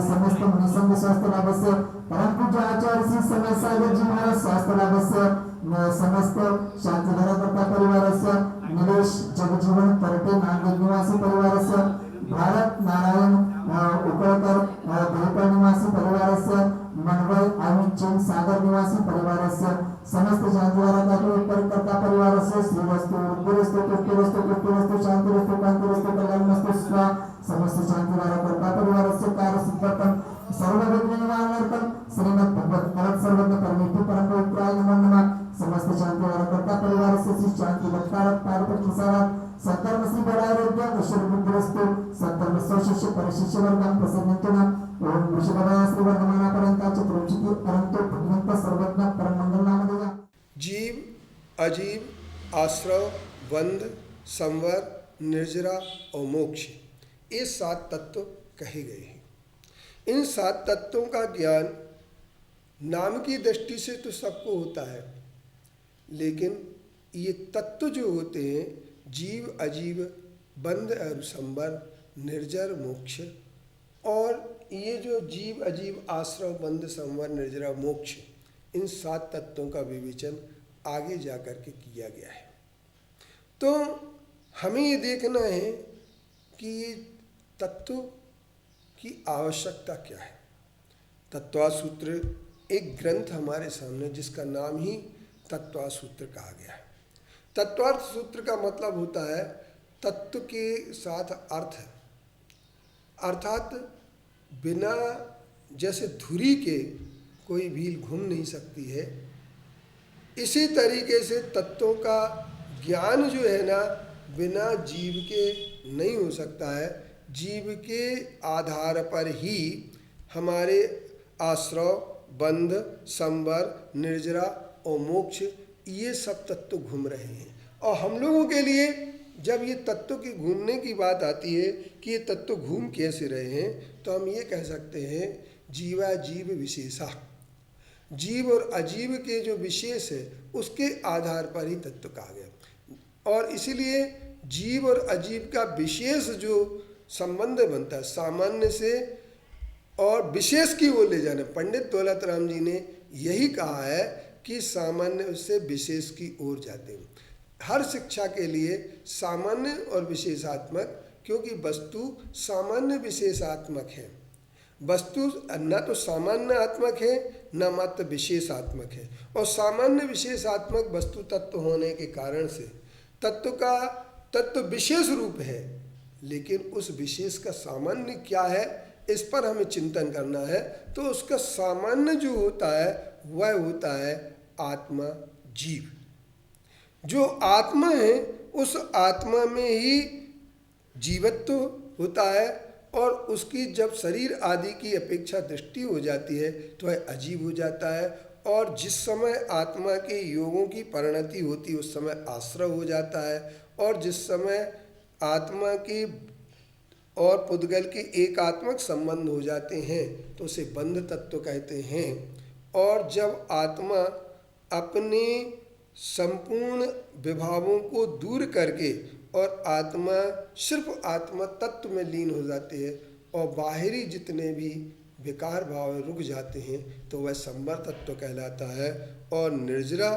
समस्त मुनिसंग स्वास्थ्य लाभस्य परम पूज्य आचार्य श्री समय सागर जी महाराज स्वास्थ्य लाभस्य समस्त शांतिधारा कर्ता परिवारस्य निलेश जगजीवन परटे नांदेड निवासी परिवारस्य भारत नारायण उकळकर देवकर निवासी परिवारस्य मनवय आयुष जैन सागर निवासी परिवारस्य समस्त शांतिधारा कर्ता परिवारस्य श्रीवस्तु उद्गुरस्तु पुष्टिरस्तु पुष्टिरस्तु शांतिरस्तु कांतिरस्तु कल्याणमस्तु स्वा समस्त शांतिधारा कर्ता परिवारस्य कार्य सिद्धर्थम सर्व विघ्न निवारणार्थम श्रीमद् भगवत परम सर्वज्ञ परमेश्वर परम पवित्राय नमो नमः समस्त शांतिधारा कर्ता परिवारस्य श्री शांति भक्तारक पारपट प्रसारात सत्कर्म श्री बळारोग्य ईश्वर बुद्धिरस्तु सत्कर्म स्वशिष्य परिशिष्य वर्गम प्रसन्नतुना ओम वृषभराय श्री वर्धमानापर्यंत चतुर्विंशति अनंत भगवंत सर्वज्ञ परम मंगल नामधेय। जीव अजीव आश्रव बंध संवर निर्जरा और मोक्ष ये 7 तत्व कहे गए हैं। इन 7 तत्वों का ज्ञान नाम की दृष्टि से तो सबको होता है, लेकिन ये तत्व जो होते हैं जीव अजीव बंध और संवर निर्जर मोक्ष, और ये जो जीव अजीव आश्रव बंध संवर निर्जरा मोक्ष इन 7 तत्वों का विवेचन आगे जाकर के किया गया है। तो हमें ये देखना है कि ये तत्व की आवश्यकता क्या है। तत्वासूत्र एक ग्रंथ हमारे सामने जिसका नाम ही तत्वासूत्र कहा गया है। तत्वासूत्र का मतलब होता है तत्व के साथ अर्थ, अर्थात बिना जैसे धुरी के कोई भील घूम नहीं सकती है, इसी तरीके से तत्वों का ज्ञान जो है ना बिना जीव के नहीं हो सकता है। जीव के आधार पर ही हमारे आश्रव बंध संवर निर्जरा और मोक्ष ये सब तत्व घूम रहे हैं। और हम लोगों के लिए जब ये तत्व की घूमने की बात आती है कि ये तत्व घूम कैसे रहे हैं, तो हम ये कह सकते हैं जीवा जीव विशेषा, जीव और अजीव के जो विशेष है उसके आधार पर ही तत्व कहा गया। और इसीलिए जीव और अजीव का विशेष जो संबंध बनता है सामान्य से और विशेष की ओर ले जाना, पंडित दौलत राम जी ने यही कहा है कि सामान्य से विशेष की ओर जाते हैं। हर शिक्षा के लिए सामान्य और विशेषात्मक, क्योंकि वस्तु सामान्य विशेषात्मक है। वस्तु न तो सामान्यात्मक है न मात्र विशेषात्मक है। और सामान्य विशेषात्मक वस्तु तत्व होने के कारण से तत्व का तत्व विशेष रूप है, लेकिन उस विशेष का सामान्य क्या है इस पर हमें चिंतन करना है। तो उसका सामान्य जो होता है वह होता है आत्मा जीव। जो आत्मा है उस आत्मा में ही जीवत्व होता है, और उसकी जब शरीर आदि की अपेक्षा दृष्टि हो जाती है तो वह अजीब हो जाता है। और जिस समय आत्मा के योगों की परिणति होती है उस समय आश्रव हो जाता है, और जिस समय आत्मा की और पुद्गल के एकात्मक संबंध हो जाते हैं तो उसे बंध तत्व कहते हैं। और जब आत्मा अपने संपूर्ण विभावों को दूर करके और आत्मा सिर्फ आत्मा तत्व में लीन हो जाती है और बाहरी जितने भी विकार भाव रुक जाते हैं तो वह संवर तत्व कहलाता है। और निर्जरा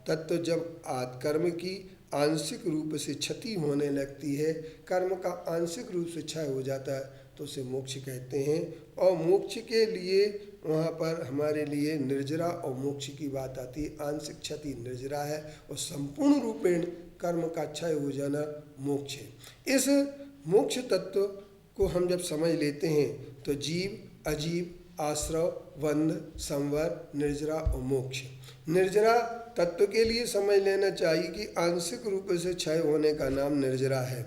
तत्व जब कर्म की आंशिक रूप से क्षति होने लगती है, कर्म का आंशिक रूप से क्षय हो जाता है, तो उसे मोक्ष कहते हैं। और मोक्ष के लिए वहाँ पर हमारे लिए निर्जरा और मोक्ष की बात आती है। आंशिक क्षति निर्जरा है और संपूर्ण रूपेण कर्म का क्षय हो जाना मोक्ष है। इस मोक्ष तत्व को हम जब समझ लेते हैं तो जीव अजीव आश्रव बंध संवर निर्जरा और मोक्ष। निर्जरा तत्व के लिए समझ लेना चाहिए कि आंशिक रूप से क्षय होने का नाम निर्जरा है।